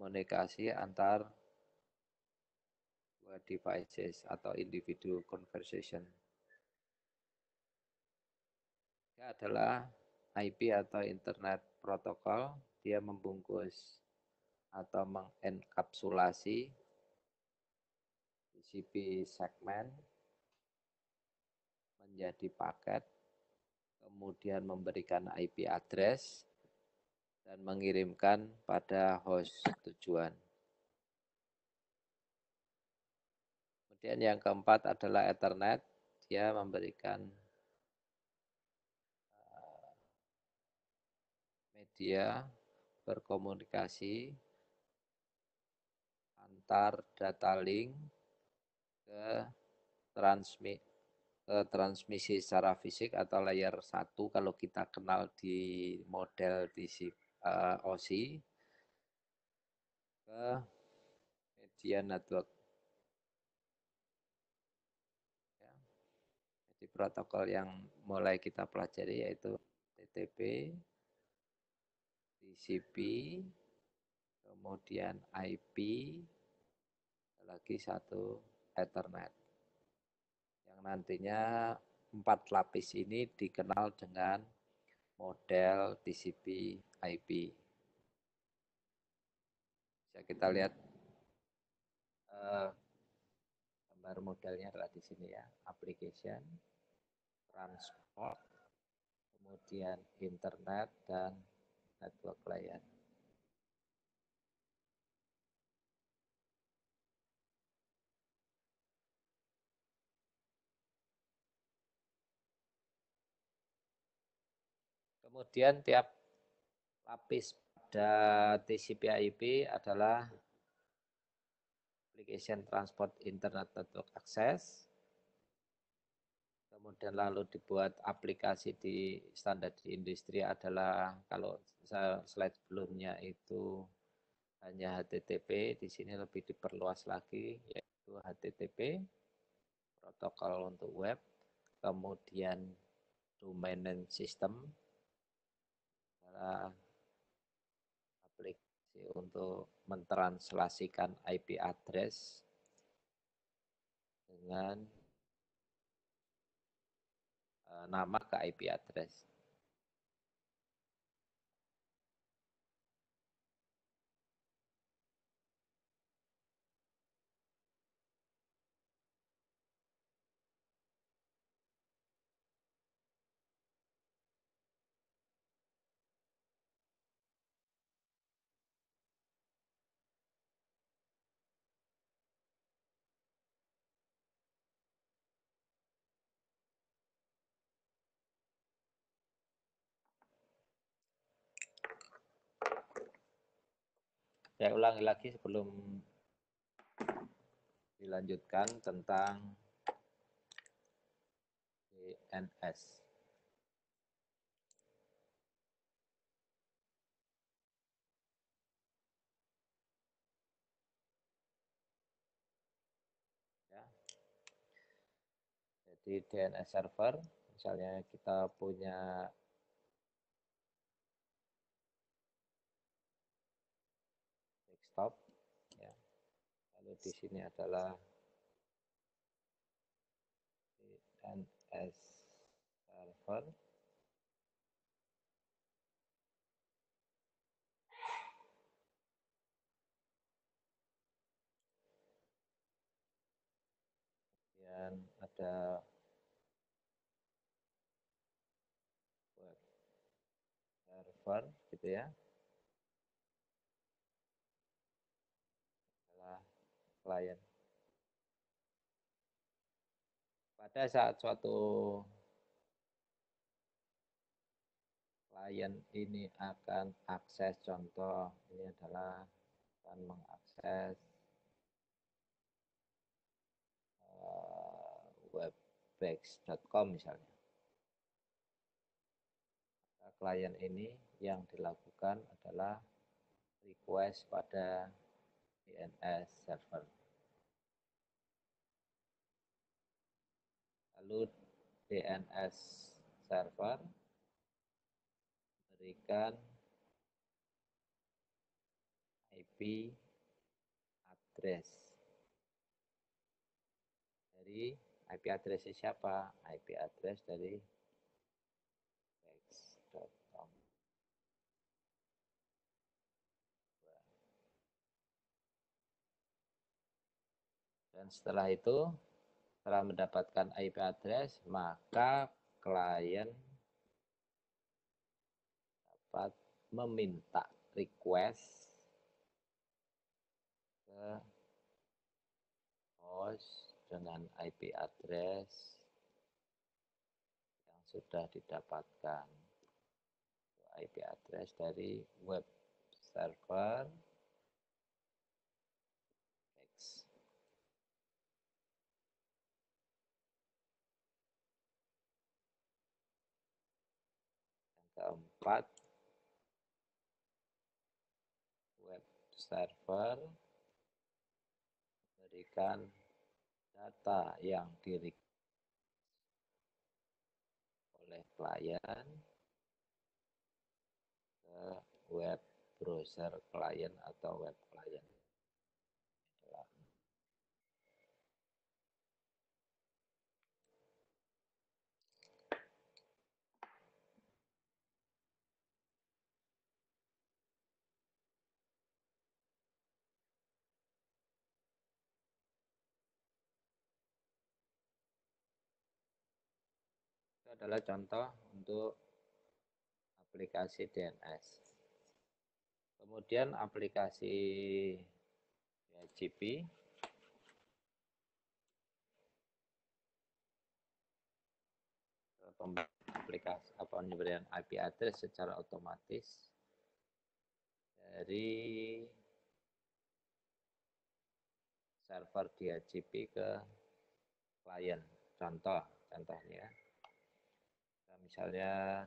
komunikasi antar dua devices atau individu conversation. Ini adalah IP atau Internet Protocol. Dia membungkus atau mengenkapsulasi TCP segmen menjadi paket, kemudian memberikan IP address dan mengirimkan pada host tujuan. Kemudian yang keempat adalah Ethernet. Dia memberikan media berkomunikasi antar data link ke transmisi secara fisik atau layer 1 kalau kita kenal di model OSI ke media network. Ya. Jadi protokol yang mulai kita pelajari yaitu TCP, TCP, kemudian IP, lagi satu Ethernet. Yang nantinya 4 lapis ini dikenal dengan model TCP IP. Bisa kita lihat gambar modelnya adalah di sini ya, application, transport, kemudian internet dan network layer. Kemudian tiap lapis pada TCP/IP adalah application transport internet network access. Kemudian lalu dibuat aplikasi di standar di industri adalah kalau slide sebelumnya itu hanya HTTP, di sini lebih diperluas lagi yaitu HTTP, protokol untuk web, kemudian domain name system adalah aplikasi untuk mentranslasikan IP address dengan nama ke IP address. Saya ulangi lagi sebelum dilanjutkan tentang DNS. Ya. Jadi DNS server, misalnya kita punya desktop, ya. Lalu di sini adalah DNS server. Kemudian ada web server, gitu ya. Adalah klien. Pada saat suatu klien ini akan akses, contoh ini adalah akan mengakses webbags.com misalnya. Klien ini yang dilakukan adalah request pada DNS server. Lalu DNS server berikan IP address. Dari IP address siapa? IP address dari x.com. Dan setelah itu, setelah mendapatkan IP address, maka klien dapat meminta request ke host dengan IP address yang sudah didapatkan. IP address dari web server X. Yang keempat, web server memberikan data yang di-request oleh klien ke web browser klien atau web klien. Itu adalah contoh untuk aplikasi DNS. Kemudian aplikasi DHCP aplikasi pemberian IP address secara otomatis dari server DHCP ke klien. Contohnya, misalnya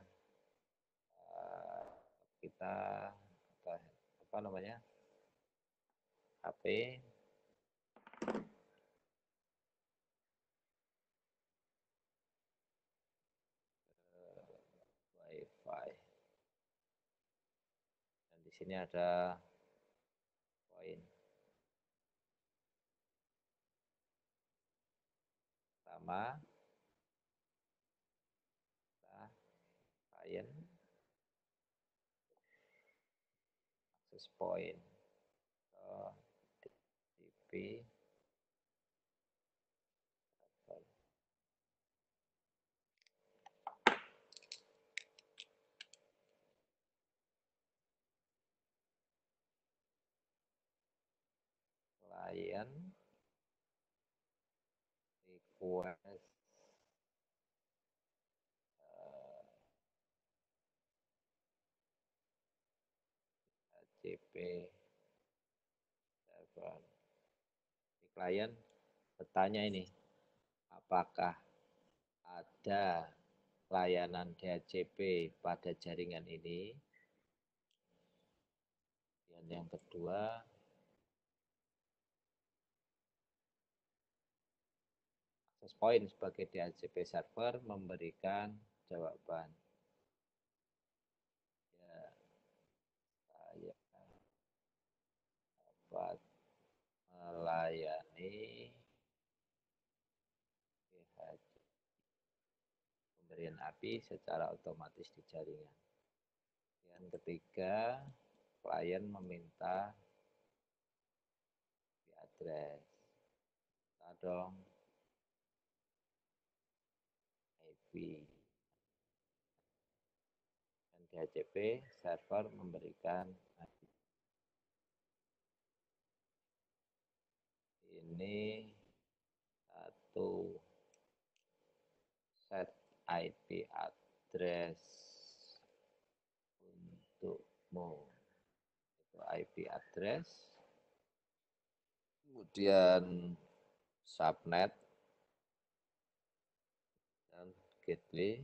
kita HP WiFi. Dan di sini ada poin. Pertama, klien akses point ke DP klien request HCP server. Di klien bertanya ini, apakah ada layanan DHCP pada jaringan ini? Dan yang kedua, access point sebagai DHCP server memberikan jawaban. Ya, saya dapat melayani pemberian API secara otomatis di jaringan. Yang ketiga, klien meminta IP address. Kita dong IP. Dan DHCP server memberikan IP. Ini satu set IP address untukmu. Itu IP address. Kemudian subnet dan gateway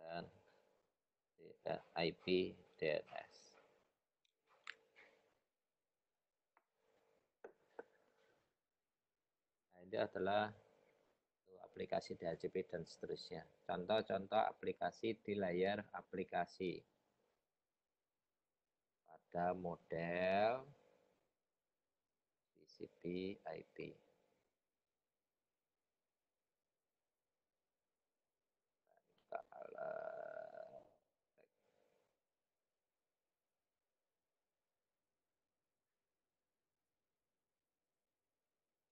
dan IP DNS. Nah, ini adalah aplikasi DHCP dan seterusnya. Contoh-contoh aplikasi di layar aplikasi pada model TCP IP.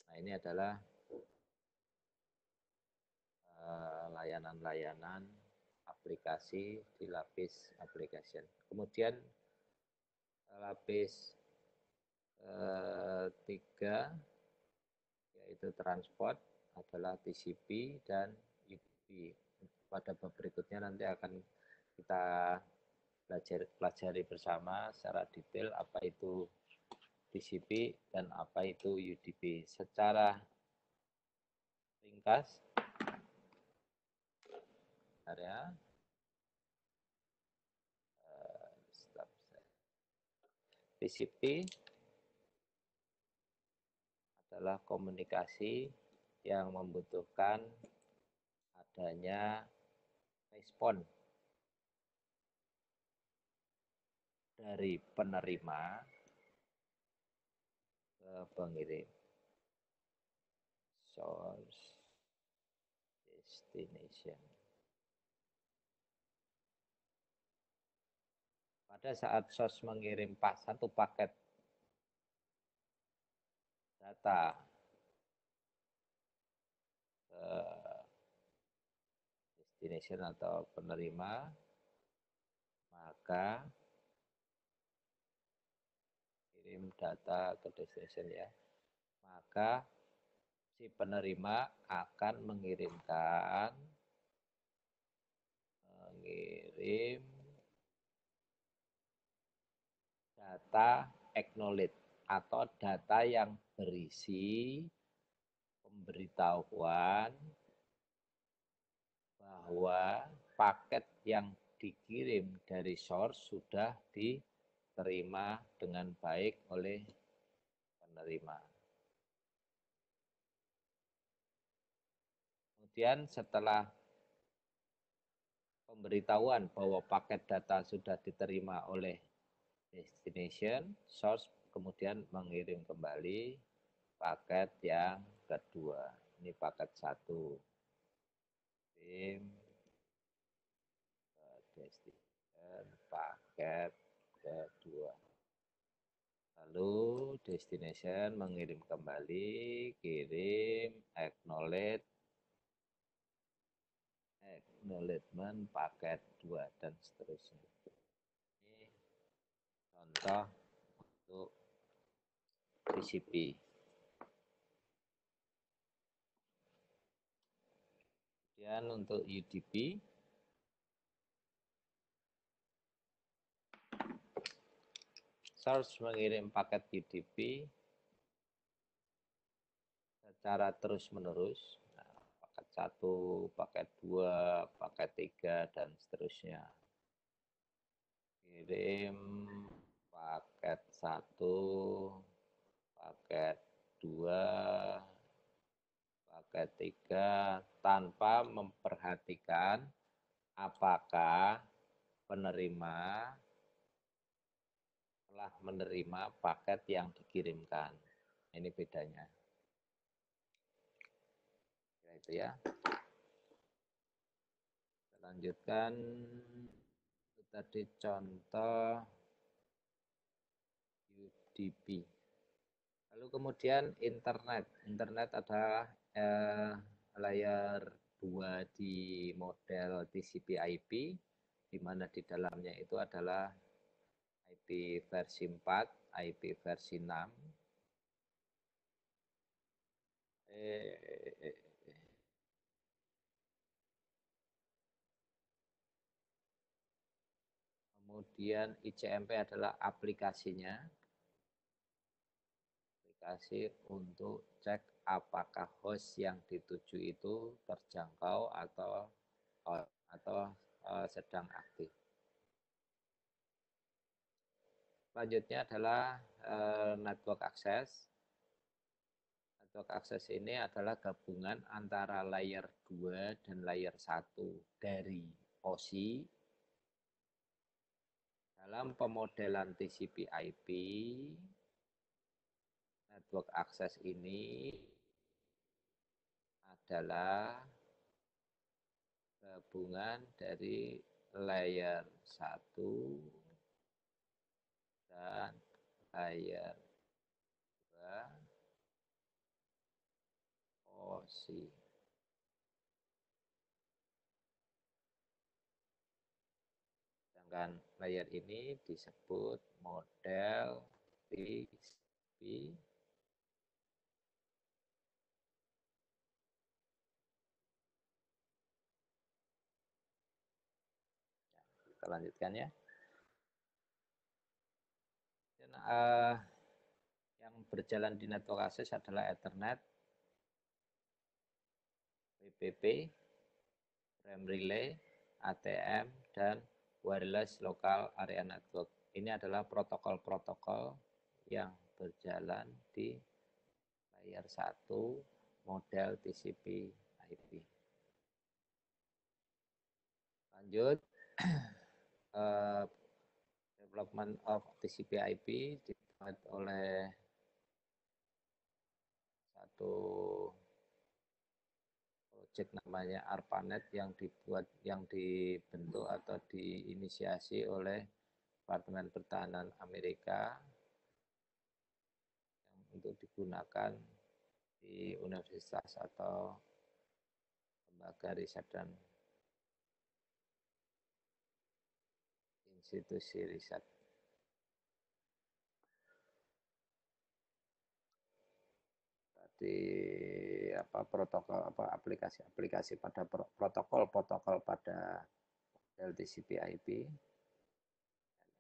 Nah, ini adalah layanan-layanan aplikasi di lapis application. Kemudian lapis 3 yaitu transport adalah TCP dan UDP. Pada bab berikutnya nanti akan kita pelajari bersama secara detail apa itu TCP dan apa itu UDP. Secara ringkas, area TCP adalah komunikasi yang membutuhkan adanya respon dari penerima ke pengirim. Source, destination. Pada saat source mengirim satu paket data ke destination atau penerima, maka kirim data ke destination ya, maka si penerima akan mengirim data acknowledge atau data yang berisi pemberitahuan bahwa paket yang dikirim dari source sudah diterima dengan baik oleh penerima. Kemudian setelah pemberitahuan bahwa paket data sudah diterima oleh destination, source kemudian mengirim kembali paket yang kedua. Ini paket 1. Kirim ke destination paket kedua. Lalu destination mengirim kembali, kirim, acknowledgement paket 2 dan seterusnya. Ini contoh untuk TCP. Kemudian untuk UDP, source mengirim paket UDP secara terus-menerus. Nah, paket 1, paket 2, paket 3, dan seterusnya. Kirim paket 1, paket 2, paket 3 tanpa memperhatikan apakah penerima telah menerima paket yang dikirimkan. Ini bedanya. Ya, itu ya. Kita lanjutkan. Itu tadi contoh UDP. Lalu kemudian internet. Internet adalah layar 2 di model TCP/IP, di mana di dalamnya itu adalah IP versi 4, IP versi 6. Kemudian ICMP adalah aplikasinya. Aplikasi untuk cek apakah host yang dituju itu terjangkau atau sedang aktif. Selanjutnya adalah network access. Network access ini adalah gabungan antara layer 2 dan layer 1 dari OSI Dalam pemodelan TCP/IP, network access ini adalah gabungan dari layer 1 dan layer 2 OSI. Sedangkan layer ini disebut model TCP. Kita lanjutkan ya. Dan, yang berjalan di network access adalah Ethernet, WPP, frame relay, ATM, dan wireless local area network. Ini adalah protokol-protokol yang berjalan di layer 1 model TCP/IP. Lanjut, development of TCP/IP dibuat oleh satu project namanya ARPANET yang dibentuk atau diinisiasi oleh Departemen Pertahanan Amerika yang untuk digunakan di universitas atau lembaga riset dan institusi riset. Tadi aplikasi pada protokol pada TCP/IP,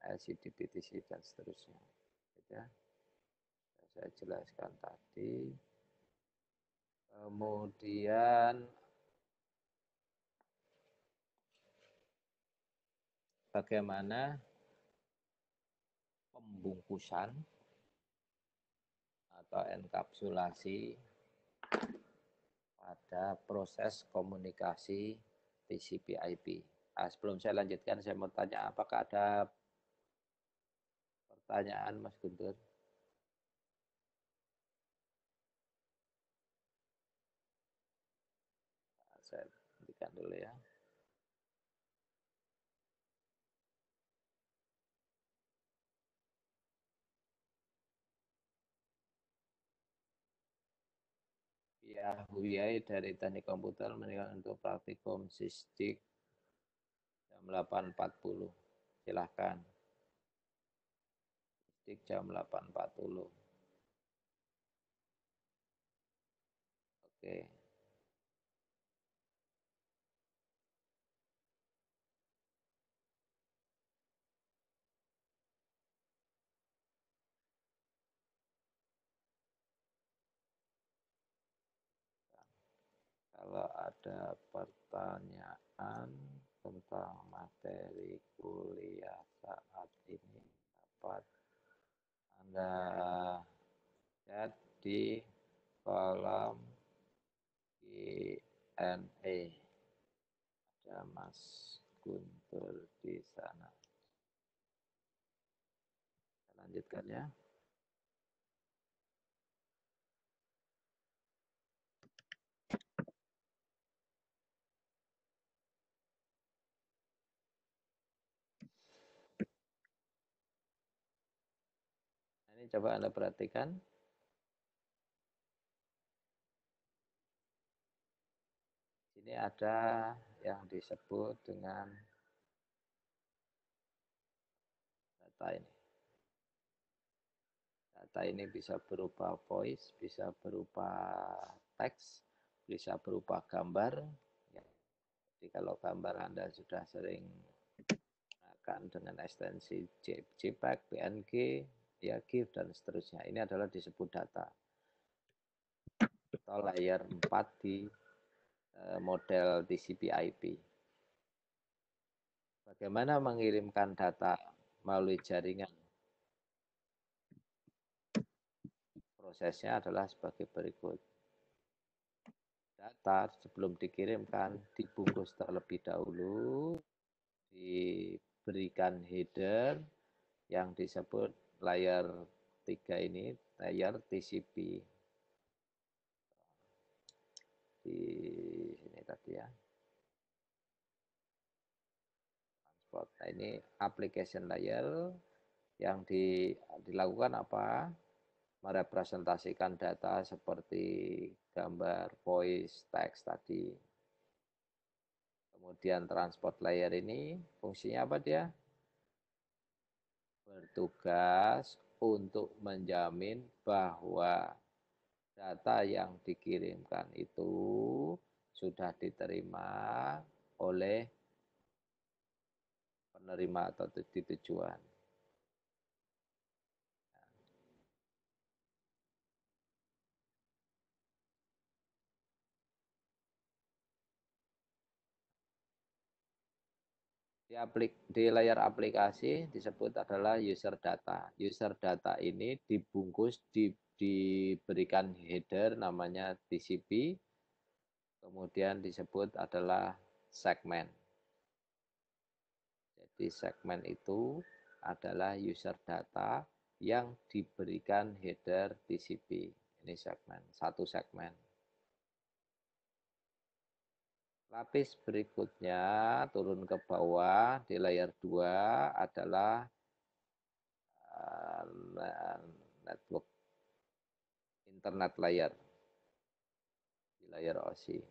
LCD/PTC dan seterusnya. Ya, saya jelaskan tadi. Kemudian bagaimana pembungkusan atau enkapsulasi pada proses komunikasi TCP/IP. Nah, sebelum saya lanjutkan, saya mau tanya, apakah ada pertanyaan, Mas Guntur? Nah, saya hentikan dulu ya. Ya, Huyai dari Teknik Komputer meninggal untuk praktikum SISDIK jam 8.40. Silahkan. SISDIK jam 8.40. Oke. Kalau ada pertanyaan tentang materi kuliah saat ini, dapat Anda chat di kolom Q&A. Ada Mas Guntur di sana. Kita lanjutkan ya. Ini coba Anda perhatikan. Ini ada yang disebut dengan data ini. Data ini bisa berupa voice, bisa berupa teks, bisa berupa gambar. Ya. Jadi kalau gambar Anda sudah sering gunakan dengan ekstensi JPEG, PNG, ya GIF dan seterusnya. Ini adalah disebut data atau layer 4 di model TCP/IP. Bagaimana mengirimkan data melalui jaringan? Prosesnya adalah sebagai berikut. Data sebelum dikirimkan dibungkus terlebih dahulu, diberikan header, yang disebut layer 3 ini, layer TCP. Di sini tadi ya. Nah, ini application layer yang dilakukan apa? Merepresentasikan data seperti gambar, voice, teks tadi. Kemudian transport layer ini fungsinya apa dia? Bertugas untuk menjamin bahwa data yang dikirimkan itu sudah diterima oleh penerima atau di tujuan. Di layar aplikasi disebut adalah user data. User data ini dibungkus, diberikan header namanya TCP, kemudian disebut adalah segmen. Jadi segmen itu adalah user data yang diberikan header TCP. Ini segmen, satu segmen. Lapis berikutnya turun ke bawah di layar 2 adalah network internet layer di layar OSI.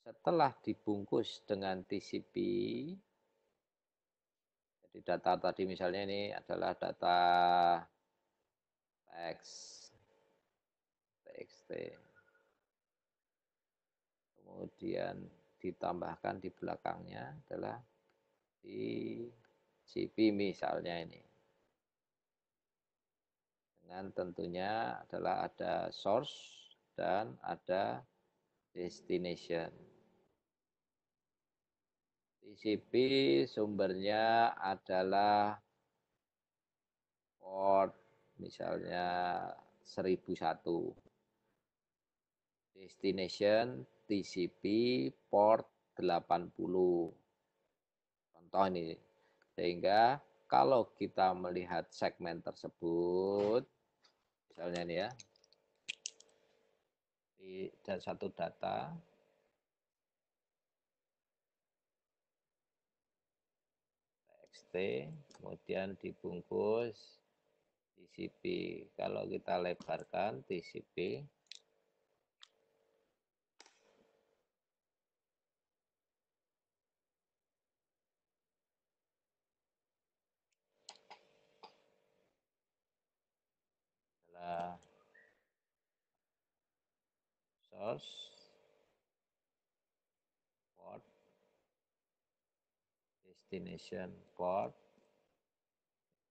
Setelah dibungkus dengan TCP, jadi data tadi misalnya ini adalah data teks, txt, kemudian ditambahkan di belakangnya adalah TCP misalnya ini. Dengan tentunya adalah ada source dan ada destination. TCP sumbernya adalah port misalnya 1001. Destination TCP port 80. Contoh ini. Sehingga kalau kita melihat segmen tersebut, misalnya ini ya, di satu data, txt, kemudian dibungkus TCP. Kalau kita lebarkan TCP, adalah source, port, destination port,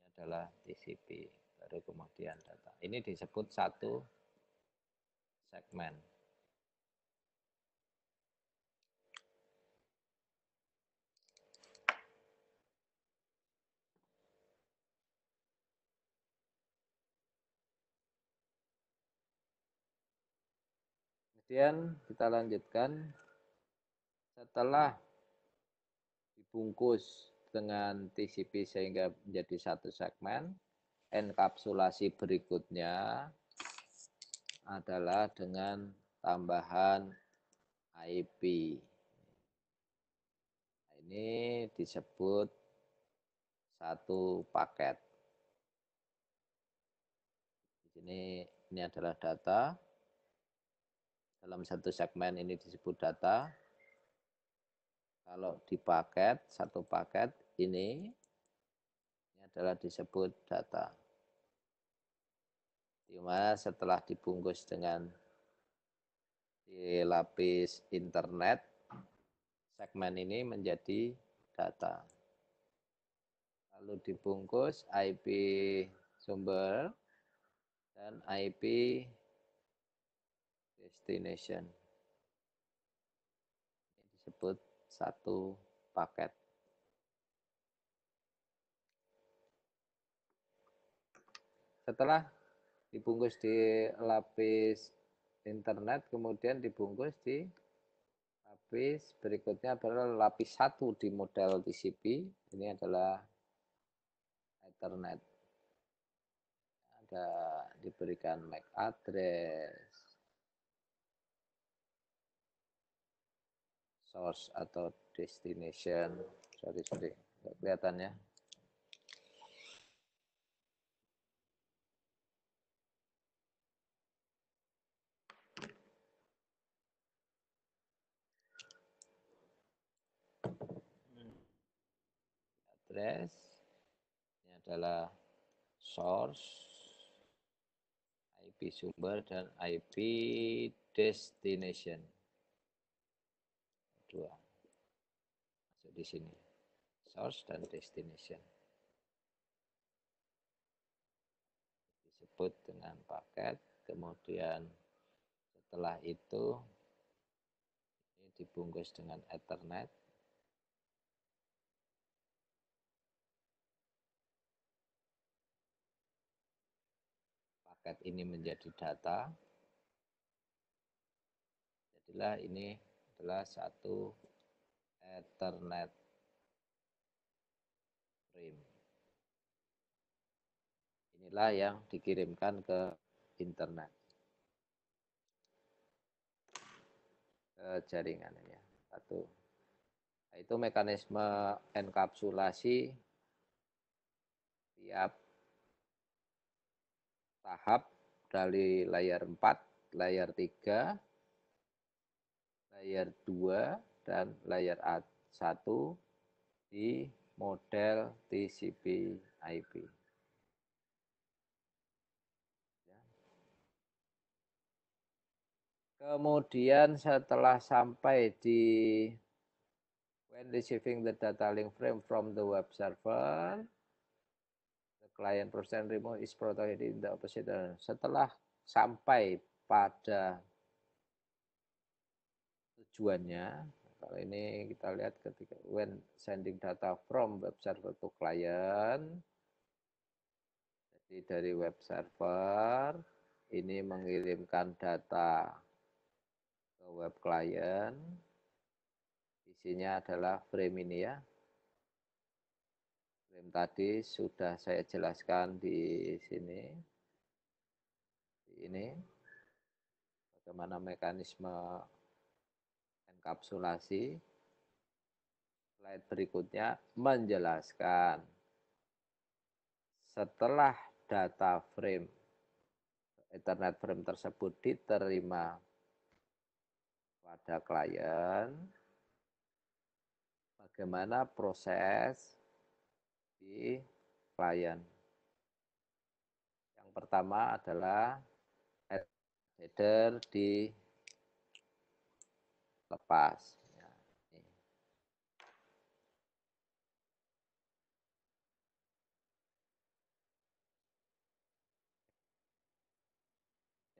ini adalah TCP, baru kemudian data. Ini disebut satu segmen. Kemudian kita lanjutkan, setelah dibungkus dengan TCP sehingga menjadi satu segmen, enkapsulasi berikutnya adalah dengan tambahan IP. Ini disebut satu paket. Di sini ini adalah data. Dalam satu segmen ini disebut data. Kalau di paket, satu paket ini adalah disebut data. Di mana setelah dibungkus dengan di lapis internet, segmen ini menjadi data. Lalu dibungkus IP sumber dan IP destination. Ini disebut satu paket. Setelah dibungkus di lapis internet, kemudian dibungkus di lapis berikutnya adalah lapis 1 di model TCP. Ini adalah Ethernet. Ada diberikan MAC address, source atau destination. Sorry, nggak kelihatan ya. Address ini adalah source, IP sumber dan IP destination. Dua masuk di sini, source dan destination. Disebut dengan paket. Kemudian setelah itu ini dibungkus dengan Ethernet. Paket ini menjadi data. Jadilah ini adalah satu Ethernet frame. Inilah yang dikirimkan ke internet, ke jaringan ya. Satu. Nah, itu mekanisme enkapsulasi tiap tahap dari layar 4, layar 3, layar 2, dan layar 1 di model TCP/IP. Kemudian setelah sampai di when receiving the data link frame from the web server, the client process remote is protected in the opposite. Setelah sampai pada tujuannya, kalau ini kita lihat ketika when sending data from web server to client, jadi dari web server ini mengirimkan data ke web client, isinya adalah frame ini ya. Frame tadi sudah saya jelaskan di sini. Ini bagaimana mekanisme enkapsulasi. Slide berikutnya menjelaskan setelah data frame Ethernet frame tersebut diterima pada klien, bagaimana proses di klien. Yang pertama adalah header dilepas.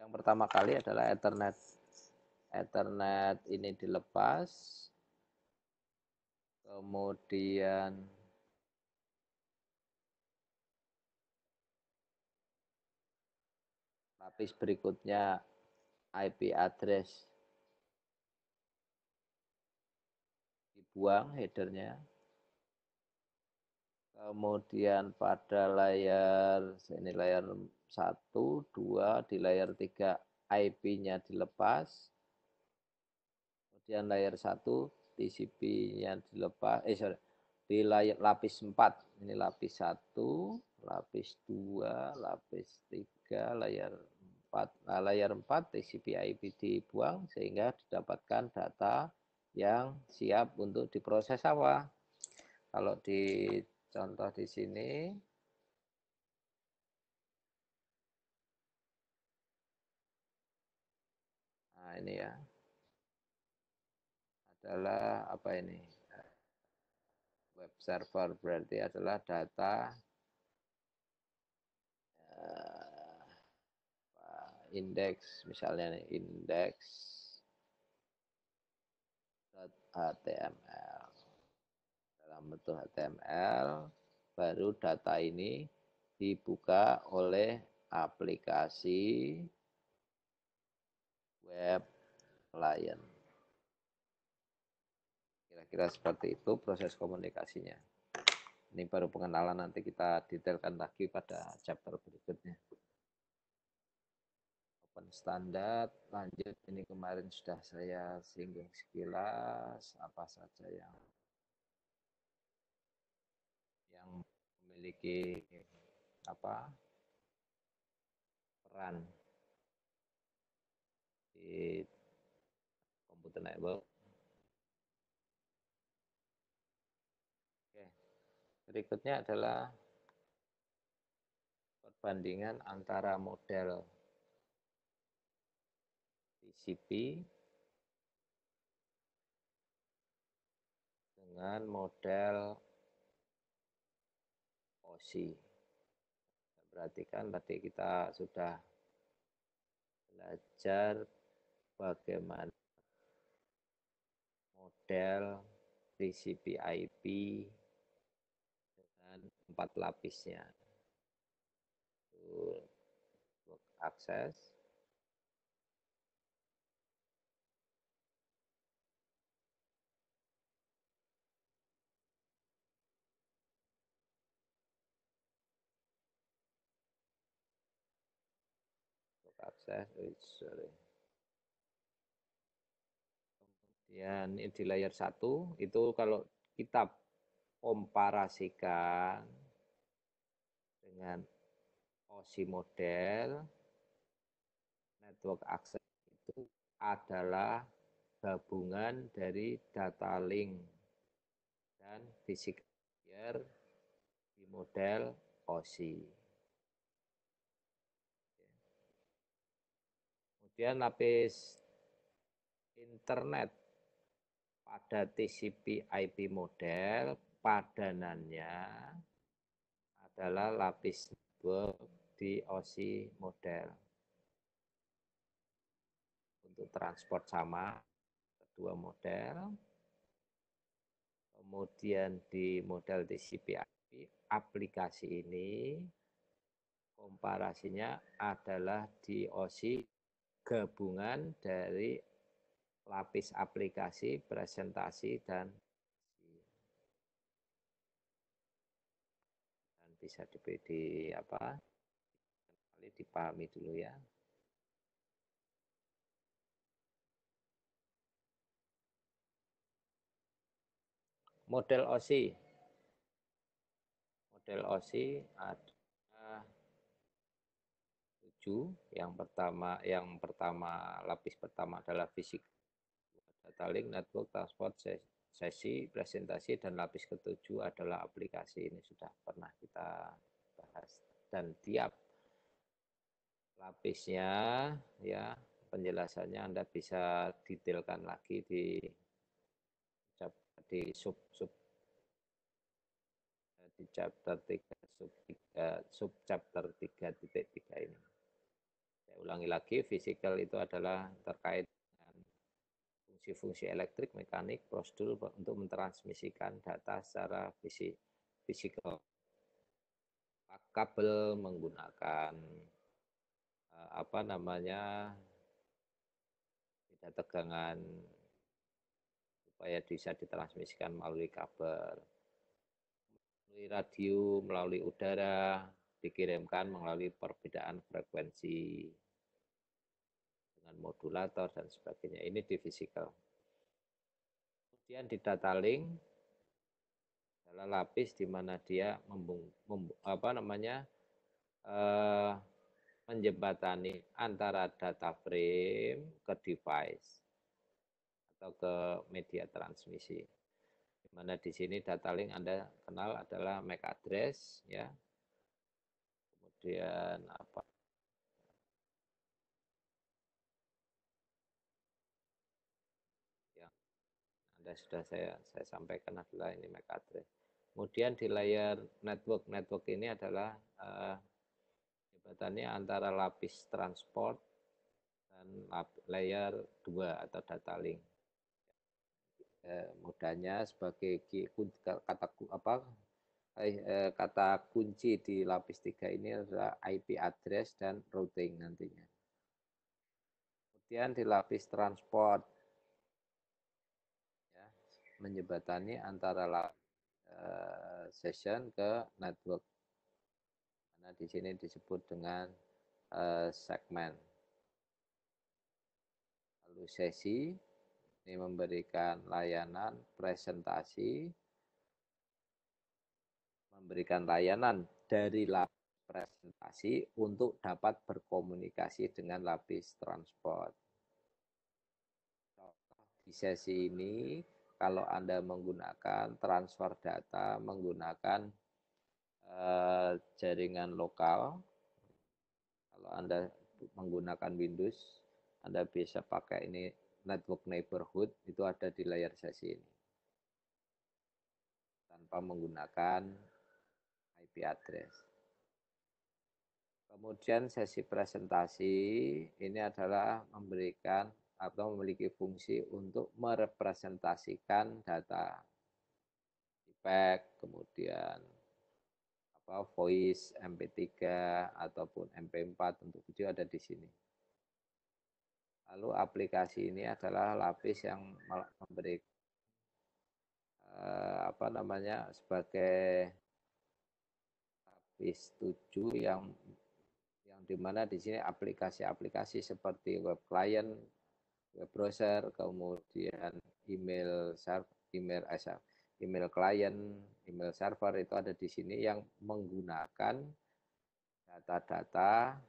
Yang pertama kali adalah Ethernet. Ethernet ini dilepas. Kemudian lapis berikutnya IP address dibuang headernya. Kemudian pada layar ini layar 1, 2, di layar 3 IP-nya dilepas. Kemudian layar 1 TCP-nya dilepas. Di layar lapis 4. Ini lapis 1, lapis 2, lapis 3, layar 4. Nah, layar 4 TCP IP dibuang sehingga didapatkan data yang siap untuk diproses apa? Kalau di contoh di sini, nah ini ya, adalah apa ini? Web server berarti adalah data indeks, misalnya indeks.html. Dalam bentuk HTML, baru data ini dibuka oleh aplikasi web client. Kira-kira seperti itu proses komunikasinya. Ini baru pengenalan, nanti kita detailkan lagi pada chapter berikutnya. Open standard, lanjut. Ini kemarin sudah saya singgung sekilas apa saja yang memiliki peran di komputer network. Oke. Berikutnya adalah perbandingan antara model TCP dengan model OSI. Berarti kan tadi kita sudah belajar bagaimana model TCP/IP dengan 4 lapisnya. Network access, Kemudian di layer 1 itu kalau kita komparasikan dengan OSI model, network access itu adalah gabungan dari data link dan physical layer di model OSI. Kemudian lapis internet pada TCP/IP model padanannya adalah lapis network di OSI model. Untuk transport sama kedua model. Kemudian di model TCP/IP aplikasi ini komparasinya adalah di OSI gabungan dari lapis aplikasi, presentasi, dan bisa dipahami dulu ya. Model OSI. Model OSI ada 7. Yang pertama lapis pertama adalah fisik, data link, network, transport, sesi, presentasi, dan lapis ketujuh adalah aplikasi. Ini sudah pernah kita bahas. Dan tiap lapisnya ya penjelasannya Anda bisa detailkan lagi di chapter 3 sub chapter 3.3 ini. Saya ulangi lagi, physical itu adalah terkait dengan fungsi-fungsi elektrik, mekanik, prosedur untuk mentransmisikan data secara fisikal. Kabel menggunakan beda tegangan supaya bisa ditransmisikan melalui kabel, melalui radio, melalui udara, dikirimkan melalui perbedaan frekuensi dengan modulator dan sebagainya. Ini di fisikal. Kemudian di data link adalah lapis di mana dia menjembatani antara data frame ke device atau ke media transmisi. Di mana di sini data link Anda kenal adalah MAC address ya. Kemudian yang Anda sudah saya sampaikan adalah ini MAC address. Kemudian di layer network ini adalah jembatannya antara lapis transport dan layer 2 atau data link. Mudahnya sebagai kata kunci di lapis 3 ini adalah IP address dan routing nantinya. Kemudian di lapis transport, ya, menjembatani antara session ke network. Nah, di sini disebut dengan segmen. Lalu sesi ini memberikan layanan presentasi, memberikan layanan dari lapis presentasi untuk dapat berkomunikasi dengan lapis transport. Di sesi ini, kalau Anda menggunakan transfer data menggunakan jaringan lokal, kalau Anda menggunakan Windows, Anda bisa pakai ini network neighborhood, itu ada di layar sesi ini. Tanpa menggunakan IP address. Kemudian sesi presentasi ini adalah memberikan atau memiliki fungsi untuk merepresentasikan data feedback, kemudian voice, MP3 ataupun MP4 untuk video ada di sini. Lalu aplikasi ini adalah lapis yang memberi sebagai lapis 7 yang dimana di sini aplikasi-aplikasi seperti web client, web browser, kemudian email client, email server itu ada di sini yang menggunakan data-data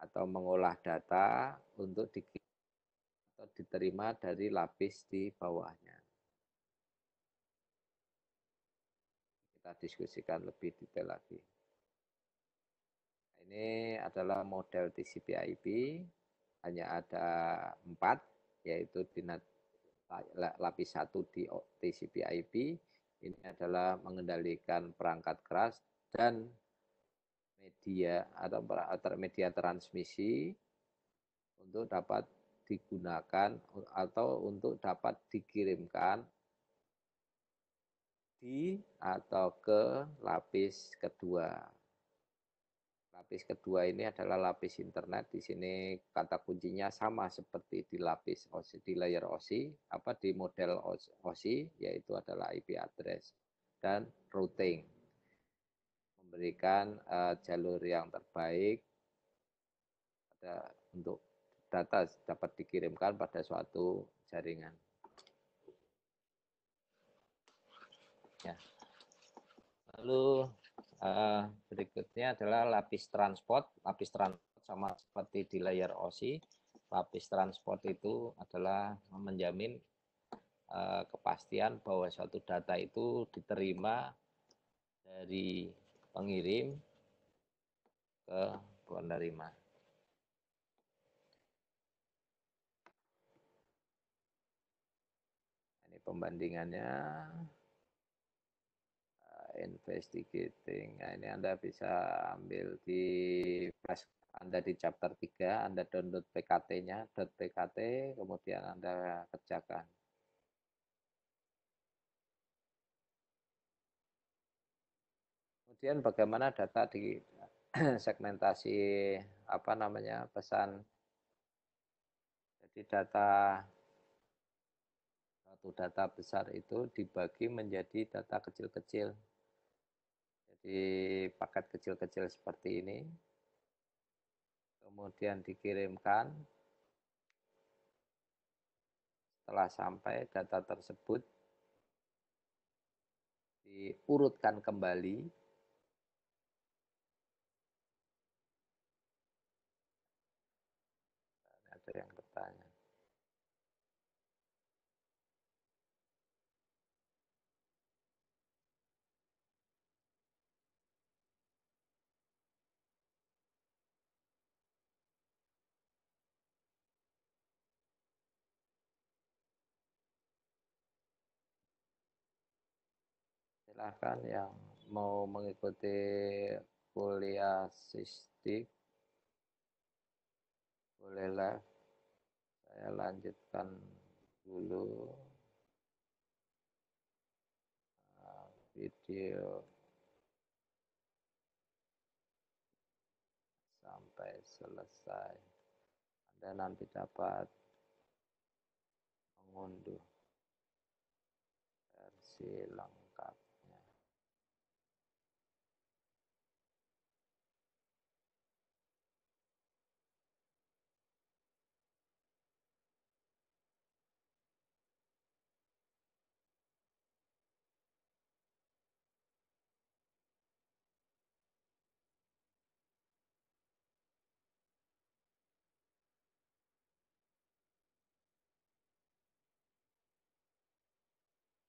atau mengolah data untuk diterima dari lapis di bawahnya. Kita diskusikan lebih detail lagi. Ini adalah model TCP/IP, hanya ada 4, yaitu di lapis 1 di TCP/IP. Ini adalah mengendalikan perangkat keras dan media atau media transmisi untuk dapat digunakan atau untuk dapat dikirimkan di atau ke lapis kedua. Lapis kedua ini adalah lapis internet. Di sini kata kuncinya sama seperti di lapis OSI, di layer OSI, di model OSI, yaitu adalah IP address dan routing. Memberikan jalur yang terbaik untuk data dapat dikirimkan pada suatu jaringan. Ya. Lalu berikutnya adalah lapis transport. Lapis transport sama seperti di layar OSI. Lapis transport itu adalah menjamin kepastian bahwa suatu data itu diterima dari pengirim ke penerima. Ini pembandingannya. Investigating. Nah, ini Anda bisa ambil di flash Anda di chapter 3, Anda download PKT-nya, .pkt, kemudian Anda kerjakan. Kemudian bagaimana data di segmentasi pesan. Jadi satu data besar itu dibagi menjadi data kecil-kecil. Jadi paket kecil-kecil seperti ini. Kemudian dikirimkan. Setelah sampai data tersebut diurutkan kembali. Ada yang bertanya. Silahkan yang mau mengikuti kuliah SISDIK, bolehlah saya lanjutkan dulu video selesai. Anda nanti dapat mengunduh versi lengkapnya.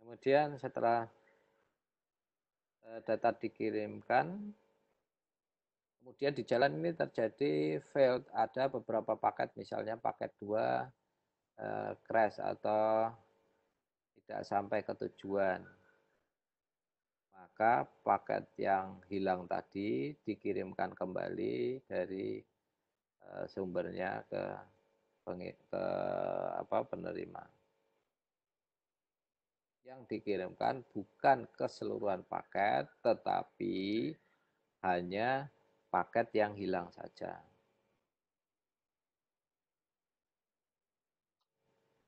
Kemudian setelah data dikirimkan, kemudian di jalan ini terjadi failed, ada beberapa paket, misalnya paket 2 crash atau tidak sampai ke tujuan. Maka paket yang hilang tadi dikirimkan kembali dari sumbernya ke penerima. Yang dikirimkan bukan keseluruhan paket, tetapi hanya paket yang hilang saja.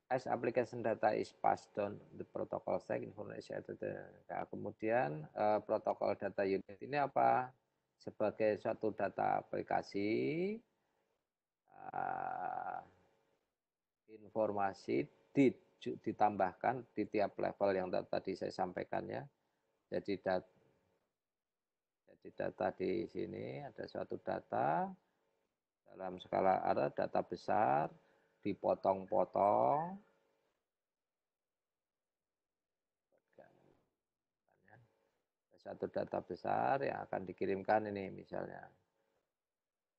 As application data is passed on the protocol stack information. Nah, kemudian protokol data unit ini apa? Sebagai suatu data aplikasi, informasi ditambahkan di tiap level yang tadi saya sampaikan ya. Jadi data di sini ada suatu data dalam skala ada data besar dipotong-potong. Satu data besar yang akan dikirimkan ini misalnya.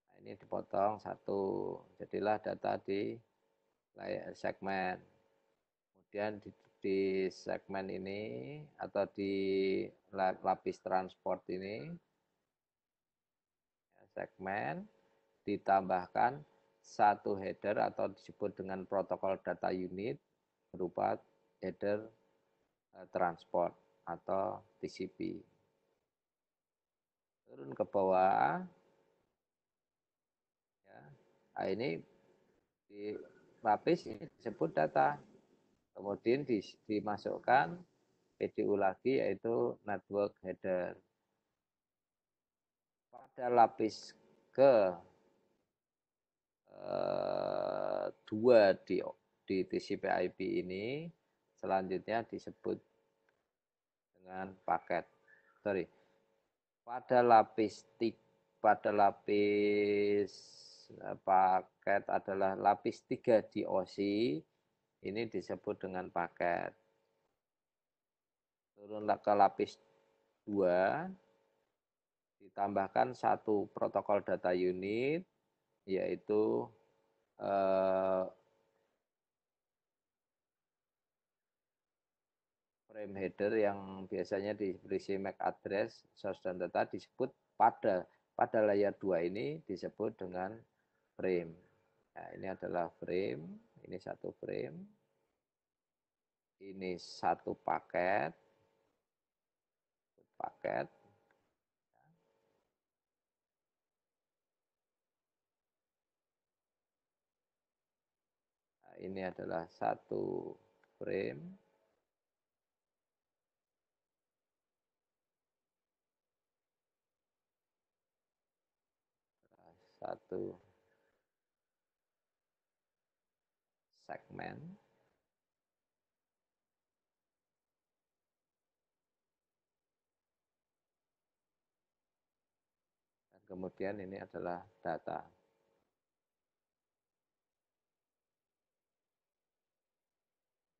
Nah, ini dipotong satu, jadilah data di segmen. Kemudian di segmen ini atau di lapis transport ini, segmen ditambahkan satu header atau disebut dengan protokol data unit berupa header transport atau TCP. Turun ke bawah, ya. Nah, ini di lapis ini disebut data, kemudian dimasukkan PDU lagi yaitu network header. Pada lapis ke dua di TCP/IP ini selanjutnya disebut dengan paket. Pada lapis paket adalah lapis 3 di OSI, ini disebut dengan paket. Turunlah ke lapis 2, ditambahkan satu protokol data unit, yaitu frame header yang biasanya berisi MAC address, source dan data disebut pada layer 2 ini disebut dengan frame. Nah, ini adalah frame, ini satu frame, ini satu paket. Nah, ini adalah satu frame. Satu segmen. Dan kemudian ini adalah data.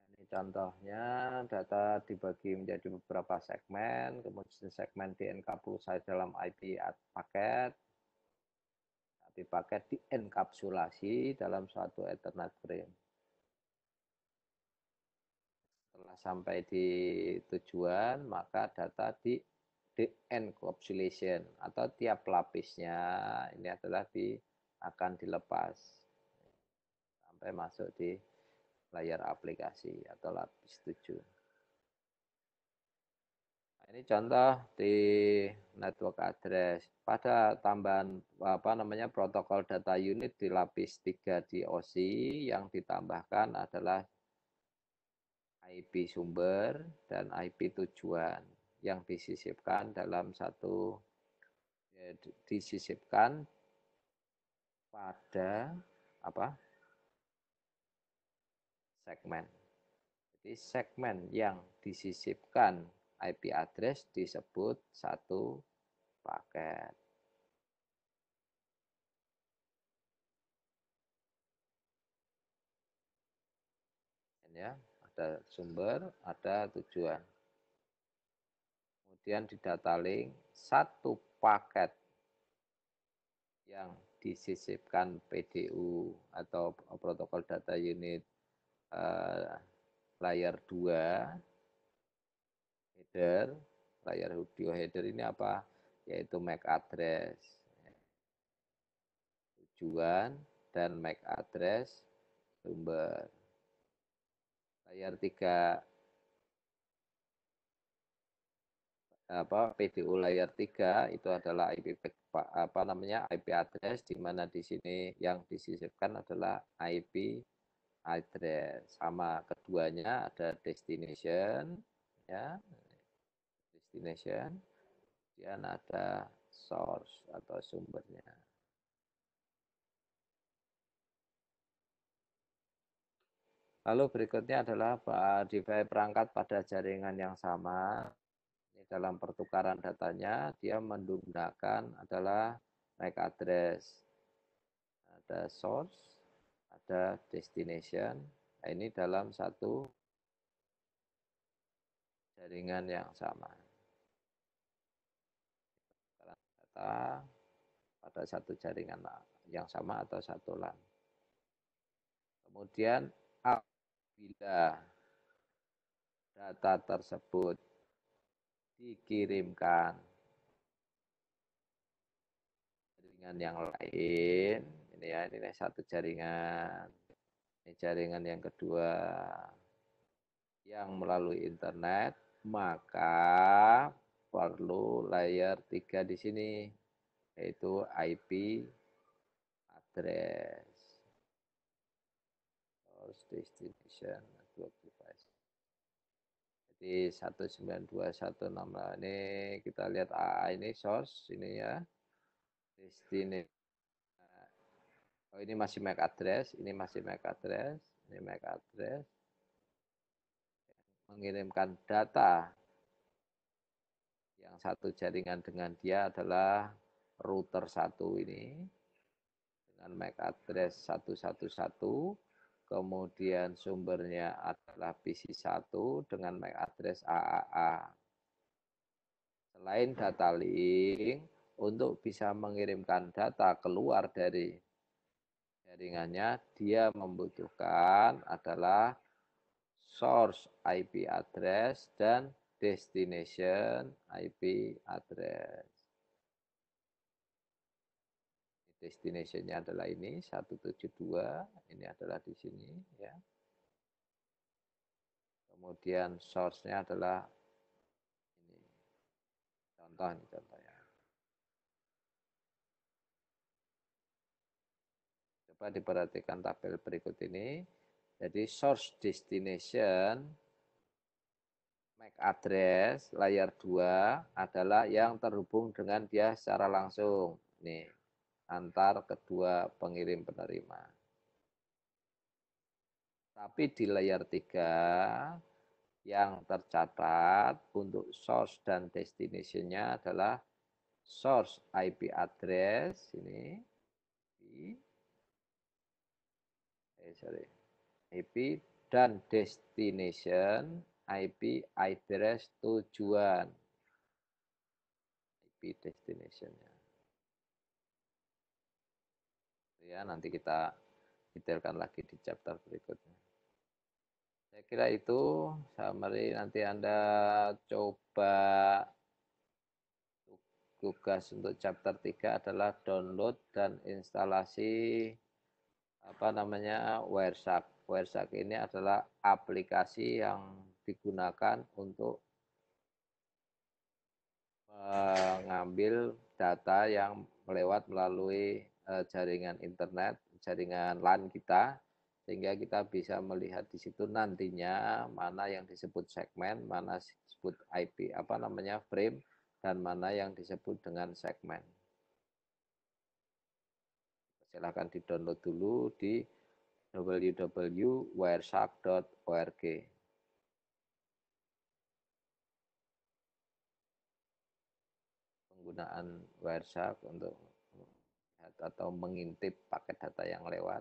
Ini contohnya, data dibagi menjadi beberapa segmen, kemudian segmen dienkapsulasi dalam IP paket, IP paket dienkapsulasi dalam suatu Ethernet frame. Setelah sampai di tujuan, maka data de-encapsulation atau tiap lapisnya ini adalah akan dilepas sampai masuk di layar aplikasi atau lapis 7. Ini contoh di network address. Pada tambahan protokol data unit di lapis 3 di OSI yang ditambahkan adalah IP sumber dan IP tujuan yang disisipkan dalam disisipkan pada segmen. Jadi segmen yang disisipkan IP address disebut satu paket. Ya, ada sumber, ada tujuan. Kemudian di data link satu paket yang disisipkan PDU atau protokol data unit layer 2 header, layer audio header ini apa? Yaitu MAC address, tujuan, dan MAC address sumber. Layer 3 PDU layer 3 itu adalah IP address, di mana di sini yang disisipkan adalah IP address. Sama keduanya ada destination, ya, destination, dan ada source atau sumbernya. Lalu berikutnya adalah device perangkat pada jaringan yang sama. Dalam pertukaran datanya, dia menggunakan adalah MAC address. Ada source, ada destination. Nah, ini dalam satu jaringan yang sama. Data pada satu jaringan yang sama atau satu LAN. Kemudian apabila data tersebut dikirimkan jaringan yang lain, ini satu jaringan, ini jaringan yang kedua yang melalui internet, maka perlu layer 3 di sini, yaitu IP address, source destination network device. Jadi 192.168 ini kita lihat AA ini source ini ya, destination. Oh, ini masih MAC address, ini masih MAC address, ini MAC address. Mengirimkan data yang satu jaringan dengan dia adalah router 1 ini dengan MAC address 111, kemudian sumbernya adalah PC1 dengan MAC address AAA. Selain data link, untuk bisa mengirimkan data keluar dari jaringannya, dia membutuhkan adalah source IP address dan destination IP address. Destination-nya adalah ini 172, ini adalah di sini ya. Kemudian source-nya adalah ini. Contohnya. Coba diperhatikan tabel berikut ini. Jadi source destination MAC address layer 2 adalah yang terhubung dengan dia secara langsung. Nih, antar kedua pengirim penerima. Tapi di layer 3 yang tercatat untuk source dan destination-nya adalah source IP address ini IP dan destination IP address tujuan IP destination-nya. Ya, nanti kita detailkan lagi di chapter berikutnya. Saya kira itu summary, nanti Anda coba tugas untuk chapter 3 adalah download dan instalasi Wireshark. Wireshark ini adalah aplikasi yang digunakan untuk mengambil data yang melalui jaringan internet, jaringan LAN kita, sehingga kita bisa melihat di situ nantinya mana yang disebut segmen, mana disebut IP, frame, dan mana yang disebut dengan segmen. Silahkan di-download dulu di www.wireshark.org. Penggunaan Wireshark untuk melihat atau mengintip paket data yang lewat.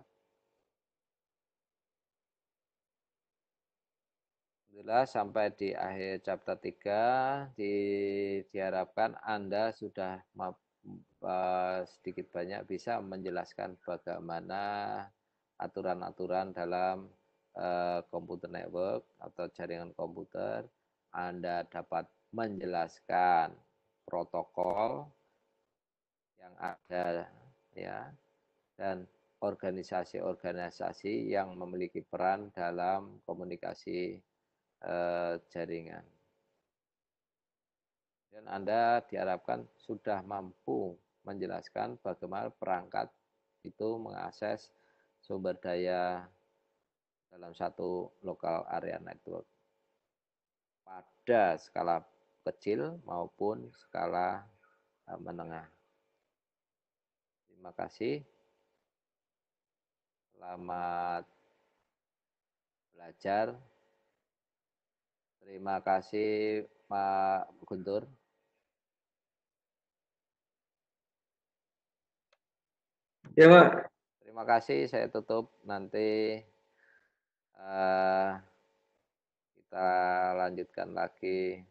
Alhamdulillah sampai di akhir chapter 3 diharapkan Anda sudah sedikit banyak bisa menjelaskan bagaimana aturan-aturan dalam komputer network atau jaringan komputer. Anda dapat menjelaskan protokol yang ada ya dan organisasi-organisasi yang memiliki peran dalam komunikasi jaringan. Dan Anda diharapkan sudah mampu menjelaskan bagaimana perangkat itu mengakses sumber daya dalam satu local area network pada skala kecil maupun skala menengah. Terima kasih. Selamat belajar. Terima kasih Pak Guntur. Ya Pak. Terima kasih, saya tutup. Nanti kita lanjutkan lagi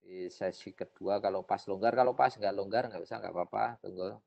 di sesi kedua. Kalau pas longgar, kalau pas nggak longgar nggak usah, nggak apa-apa. Tunggu.